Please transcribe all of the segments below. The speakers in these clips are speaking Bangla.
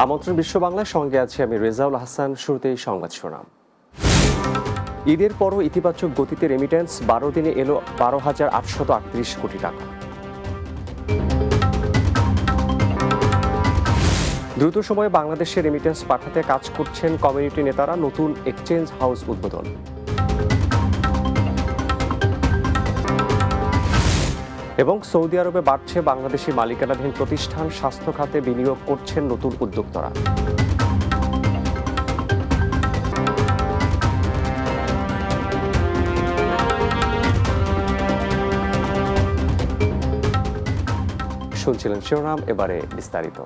আমন্ত্রণ বিশ্ব বাংলার সঙ্গে আছি আমি রেজাউল হাসান। শুরুতেই সংবাদ শোনাম। ঈদের পরও ইতিবাচক গতিতে রেমিটেন্স, 12 দিনে এলো 12,838 কোটি টাকা। দ্রুত সময়ে বাংলাদেশে রেমিটেন্স পাঠাতে কাজ করছেন কমিউনিটি নেতারা, নতুন এক্সচেঞ্জ হাউস উদ্বোধন। এবং সৌদি আরবে বাড়ছে বাংলাদেশি মালিকানাধীন প্রতিষ্ঠান, স্বাস্থ্য খাতে বিনিয়োগ করছেন নতুন উদ্যোক্তারা। শুনছিলেন শিরোনাম, এবারে বিস্তারিত।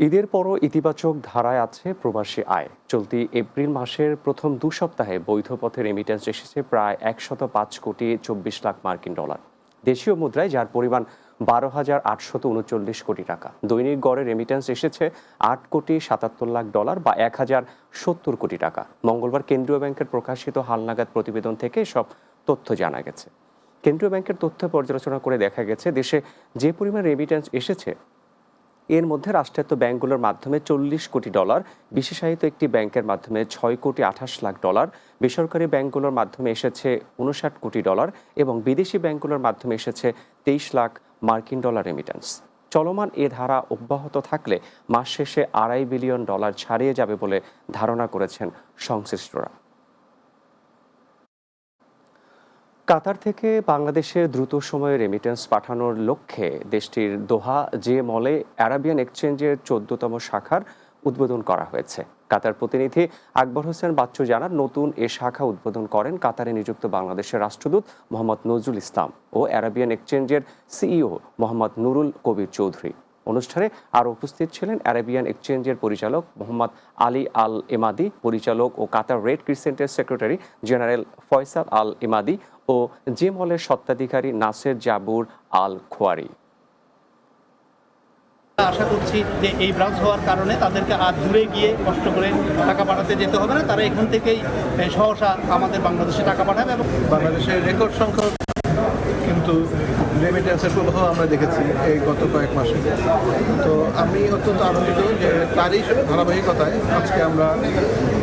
ঈদের পরও ইতিবাচক ধারায় আছে প্রবাসী আয়। চলতি এপ্রিল মাসের প্রথম 2 সপ্তাহে বৈধ পথে রেমিটেন্স এসেছে প্রায় 105 কোটি 24 লাখ মার্কিন ডলার দেশীয় মুদ্রায়, যার পরিমাণ 12,839 কোটি টাকা। দৈনিক গড়ে রেমিটেন্স এসেছে 8 কোটি 77 লাখ ডলার বা 1,070 কোটি টাকা। মঙ্গলবার কেন্দ্রীয় ব্যাংকের প্রকাশিত হালনাগাদ প্রতিবেদন থেকে সব তথ্য জানা গেছে। কেন্দ্রীয় ব্যাংকের তথ্য পর্যালোচনা করে দেখা গেছে, দেশে যে পরিমাণ রেমিটেন্স এসেছে এর মধ্যে রাষ্ট্রায়ত্ত ব্যাংকগুলোর মাধ্যমে 40 কোটি ডলার, বিশেষায়িত একটি ব্যাংকের মাধ্যমে 6 কোটি 28 লাখ ডলার, বেসরকারি ব্যাংকগুলোর মাধ্যমে এসেছে 59 কোটি ডলার এবং বিদেশি ব্যাংকগুলোর মাধ্যমে এসেছে 23 লাখ মার্কিন ডলার রেমিটেন্স। চলমান এ ধারা অব্যাহত থাকলে মাস শেষে $2.5 বিলিয়ন ছাড়িয়ে যাবে বলে ধারণা করেছেন সংশ্লিষ্টরা। কাতার থেকে বাংলাদেশে দ্রুত সময়ে রেমিটেন্স পাঠানোর লক্ষ্যে দেশটির দোহা যে মলে আরাবিয়ান এক্সচেঞ্জের 14তম শাখার উদ্বোধন করা হয়েছে। কাতার প্রতিনিধি আকবর হোসেন বাচ্চু জানান, নতুন এ শাখা উদ্বোধন করেন কাতারে নিযুক্ত বাংলাদেশের রাষ্ট্রদূত মোহাম্মদ নজরুল ইসলাম ও আরাবিয়ান এক্সচেঞ্জের সিইও মোহাম্মদ নুরুল কবির চৌধুরী। অনুষ্ঠানে আরও উপস্থিত ছিলেন আরাবিয়ান এক্সচেঞ্জের পরিচালক মোহাম্মদ আলী আল এমাদি, পরিচালক ও কাতার রেড ক্রিসেন্টের সেক্রেটারি জেনারেল ফয়সাল আল এমাদি ও যে মলের স্বত্বাধিকারী নাসের জাবুর আল খোয়ারি। আশা করছি যে এই ব্রাঞ্চ হওয়ার কারণে তাদেরকে আর দূরে গিয়ে কষ্ট করে টাকা পাঠাতে যেতে হবে না, তারা এখান থেকেই সহসা আমাদের বাংলাদেশে টাকা পাঠাবে। এবং বাংলাদেশের রেকর্ড সংখ্যক কিন্তু রেমিটেন্সের প্রবাহ আমরা দেখেছি এই গত কয়েক মাসে। তো আমি অত্যন্ত আনন্দিত যে তারই ধারাবাহিকতায় আজকে আমরা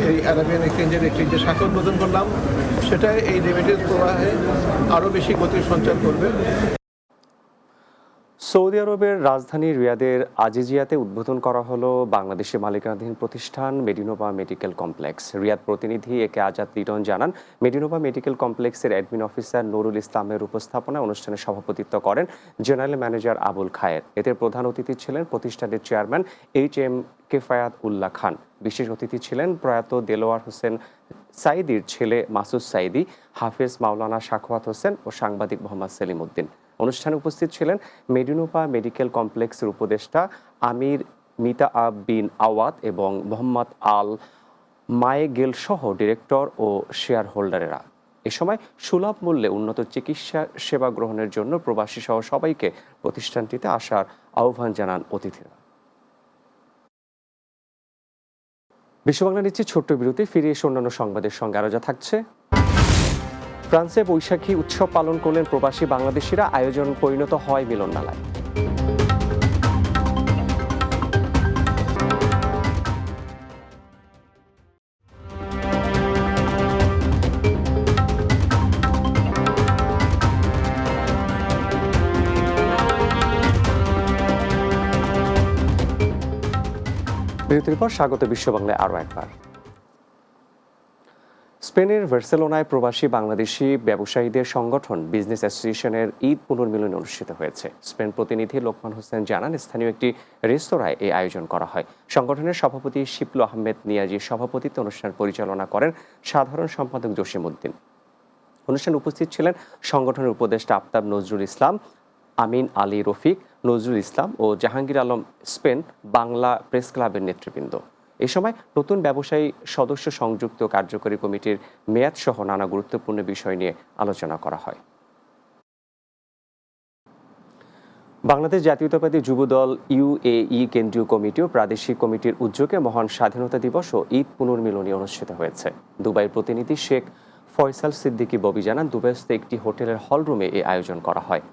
এই আরাবিয়ান এক্সচেঞ্জের একটি যে শাখা উদ্বোধন করলাম, সেটাই এই রেমিটেন্স প্রবাহে আরও বেশি গতির সঞ্চার করবে। সৌদি আরবের রাজধানী রিয়াদের আজিজিয়াতে উদ্বোধন করা হলো বাংলাদেশি মালিকানাধীন প্রতিষ্ঠান মেডিনোভা মেডিকেল কমপ্লেক্স। রিয়াদ প্রতিনিধি একে আজাদ লিটন জানান, মেডিনোভা মেডিকেল কমপ্লেক্সের অ্যাডমিন অফিসার নুরুল ইসলামের উপস্থাপনায় অনুষ্ঠানে সভাপতিত্ব করেন জেনারেল ম্যানেজার আবুল খায়ের। এতে প্রধান অতিথি ছিলেন প্রতিষ্ঠানের চেয়ারম্যান HM কেফায়াত উল্লাহ খান। বিশেষ অতিথি ছিলেন প্রয়াত দেলোয়ার হোসেন সাইদির ছেলে মাসুদ সাইদি, হাফেজ মাওলানা সাখাওয়াত হোসেন ও সাংবাদিক মোহাম্মদ সেলিম উদ্দিন। অনুষ্ঠানে উপস্থিত ছিলেন মেডিনোভা মেডিকেল কমপ্লেক্সের উপদেষ্টা আমির মিতাআব বিন আওয়াত এবং মোহাম্মদ আল মায়েগেল সহ ডিরেক্টর ও শেয়ার হোল্ডারেরা। এ সময় সুলভ মূল্যে উন্নত চিকিৎসা সেবা গ্রহণের জন্য প্রবাসী সহ সবাইকে প্রতিষ্ঠানটিতে আসার আহ্বান জানান অতিথিরা। বিশ্ববাংলা নিচ্ছে ছোট্ট বিরতি, ফিরে এসে অন্যান্য সংবাদের সঙ্গে আরো যা থাকছে। ফ্রান্সে বৈশাখী উৎসব পালন করলেন প্রবাসী বাংলাদেশিরা, আয়োজন পরিণত হয় মিলন মেলায়। বিরতির পর স্বাগত বিশ্ব বাংলায় আরও একবার। স্পেনের বার্সেলোনায় প্রবাসী বাংলাদেশি ব্যবসায়ীদের সংগঠন বিজনেস অ্যাসোসিয়েশনের ঈদ পুনর্মিলনী অনুষ্ঠিত হয়েছে। স্পেন প্রতিনিধি লোকমান হোসেন জানান, স্থানীয় একটি রেস্তোরাঁয় এই আয়োজন করা হয়। সংগঠনের সভাপতি শিপলু আহমেদ নিয়াজির সভাপতিত্বে অনুষ্ঠান পরিচালনা করেন সাধারণ সম্পাদক জসিম উদ্দিন। অনুষ্ঠানে উপস্থিত ছিলেন সংগঠনের উপদেষ্টা আফতাব নজরুল ইসলাম, আমিন আলী রফিক, নজরুল ইসলাম ও জাহাঙ্গীর আলম, স্পেন বাংলা প্রেস ক্লাবের নেতৃবৃন্দ। এ সময় নতুন ব্যবসায়ী সদস্য সংযুক্ত কার্যকরী কমিটির মেয়াদ সহ নানা গুরুত্বপূর্ণ বিষয় নিয়ে আলোচনা করা হয়। বাংলাদেশ জাতীয়তাবাদী যুবদল UAE কেন্দ্রীয় কমিটি ও প্রাদেশিক কমিটির উদ্যোগে মহান স্বাধীনতা দিবস ও ঈদ পুনর্মিলনী অনুষ্ঠিত হয়েছে। দুবাইয়ের প্রতিনিধি শেখ ফয়সাল সিদ্দিকী ববি জানান, দুবাইস্থ একটি হোটেলের হলরুমে এই আয়োজন করা হয়।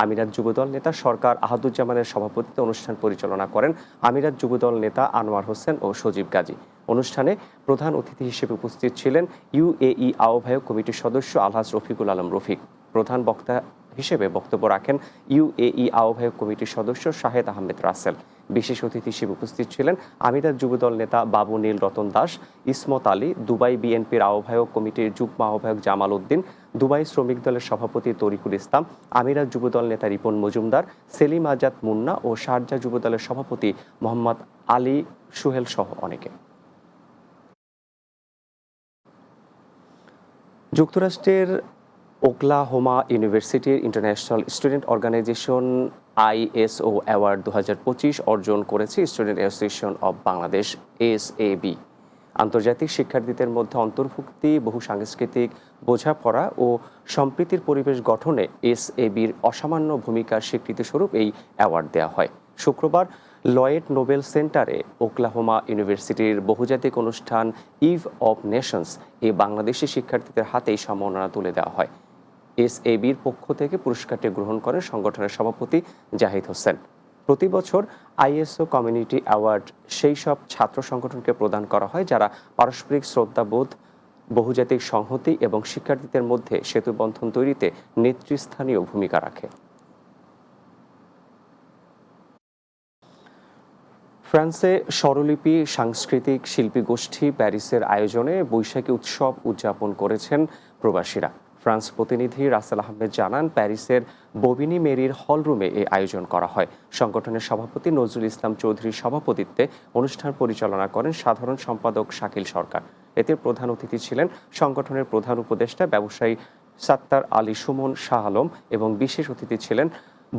আমিরাত যুবদল নেতা সরকার আহাদুজ্জামানের সভাপতিত্বে অনুষ্ঠান পরিচালনা করেন আমিরাত যুবদল নেতা আনোয়ার হোসেন ও সজীব গাজী। অনুষ্ঠানে প্রধান অতিথি হিসেবে উপস্থিত ছিলেন ইউএই আহ্বায়ক কমিটির সদস্য আলহাজ রফিকুল আলম রফিক। প্রধান বক্তা হিসেবে বক্তব্য রাখেন ইউএই আহ্বায়ক কমিটির সদস্য শাহেদ আহমেদ রাসেল। বিশেষ অতিথি হিসেবে উপস্থিত ছিলেন আমিরাত যুবদল নেতা বাবু নীল রতন দাস, ইসমত আলী, দুবাই বিএনপির আহ্বায়ক কমিটির যুগ্ম আহ্বায়ক জামাল উদ্দিন, দুবাই শ্রমিক দলের সভাপতি তরিকুল ইসলাম, আমিরাত যুবদল নেতা রিপন মজুমদার, সেলিম আজাদ মুন্না ও শারজা যুবদলের সভাপতি মোহাম্মদ আলী সুহেল সহ অনেকে। যুক্তরাষ্ট্রের ওকলাহোমা ইউনিভার্সিটির international student organisation ISO award 2025 অর্জন করেছে student association of Bangladesh SAB। আন্তর্জাতিক শিক্ষার্থীদের মধ্যে অন্তর্ভুক্তি, বহু সাংস্কৃতিক বোঝাপড়া ও সম্প্রীতির পরিবেশ গঠনে SABর অসামান্য ভূমিকার স্বীকৃতিস্বরূপ এই অ্যাওয়ার্ড দেওয়া হয়। শুক্রবার লয়েড নোবেল সেন্টারে ওকলাহোমা ইউনিভার্সিটির বহুজাতিক অনুষ্ঠান ইভ অব নেশনস বাংলাদেশি শিক্ষার্থীদের হাতেই সম্মাননা তুলে দেওয়া হয়। SABর পক্ষ থেকে পুরস্কারটি গ্রহণ করেন সংগঠনের সভাপতি জাহিদ হোসেন। প্রতি বছর ISO কমিউনিটি অ্যাওয়ার্ড সেই সব ছাত্র সংগঠনকে প্রদান করা হয় যারা পারস্পরিক শ্রদ্ধাবোধ, বহুজাতিক সংহতি এবং শিক্ষার্থীদের মধ্যে সেতুবন্ধন তৈরিতে নেতৃস্থানীয় ভূমিকা রাখে। ফ্রান্সে স্বরলিপি সাংস্কৃতিক শিল্পী গোষ্ঠী প্যারিসের আয়োজনে বৈশাখী উৎসব উদযাপন করেছেন প্রবাসীরা। ফ্রান্স প্রতিনিধি রাসেল আহমেদ জানান, প্যারিসের ববিনি মেরির হলরুমে এই আয়োজন করা হয়। সংগঠনের সভাপতি নজরুল ইসলাম চৌধুরীর সভাপতিত্বে অনুষ্ঠান পরিচালনা করেন সাধারণ সম্পাদক শাকিল সরকার। এতে প্রধান অতিথি ছিলেন সংগঠনের প্রধান উপদেষ্টা ব্যবসায়ী সাত্তার আলী সুমন শাহ আলম এবং বিশেষ অতিথি ছিলেন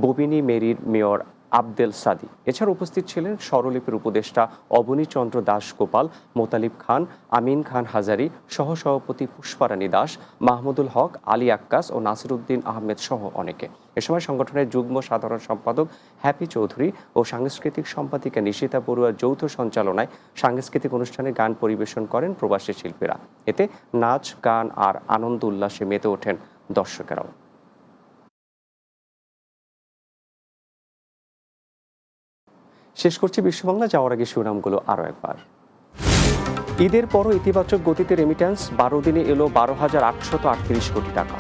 ববিনি মেরির মেয়র আবদেল সাদি। এছাড়া উপস্থিত ছিলেন স্বরলিপির উপদেষ্টা অবনী চন্দ্র দাস গোপাল, মোতালিব খান, আমিন খান হাজারি, সহসভাপতি পুষ্পারানী দাস, মাহমুদুল হক, আলী আক্কাস ও নাসিরউদ্দিন আহমেদ সহ অনেকে। এ সময় সংগঠনের যুগ্ম সাধারণ সম্পাদক হ্যাপি চৌধুরী ও সাংস্কৃতিক সম্পাদিকা নিশিতা বড়ুয়ার যৌথ সঞ্চালনায় সাংস্কৃতিক অনুষ্ঠানে গান পরিবেশন করেন প্রবাসী শিল্পীরা। এতে নাচ, গান আর আনন্দ উল্লাসে মেতে ওঠেন দর্শকেরাও। শেষ করছি বিশ্ববাংলা, যাওয়ার আগে শিরোনামগুলো আরও একবার। ঈদের পরও ইতিবাচক গতিতে রেমিট্যান্স, 12 দিনে এলো 12,838 কোটি টাকা।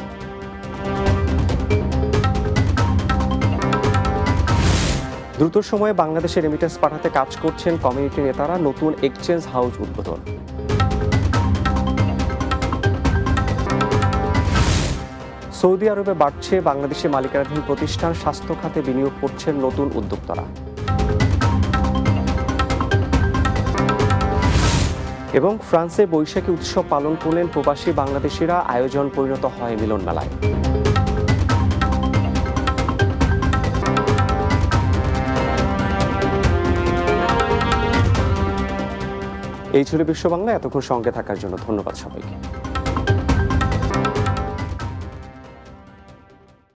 দ্রুত সময়ে বাংলাদেশে রেমিট্যান্স পাঠাতে কাজ করছেন কমিউনিটি নেতারা, নতুন এক্সচেঞ্জ হাউস উদ্বোধন। সৌদি আরবে বাড়ছে বাংলাদেশি মালিকানাধীন প্রতিষ্ঠান, স্বাস্থ্য খাতে বিনিয়োগ করছেন নতুন উদ্যোক্তারা। এবং ফ্রান্সে বৈশাখী উৎসব পালন করলেন প্রবাসী বাংলাদেশিরা, আয়োজন পরিণত হয় মিলন মেলায়। এই ছিল বিশ্ববাংলা। এতক্ষণ সঙ্গে থাকার জন্য ধন্যবাদ সবাইকে।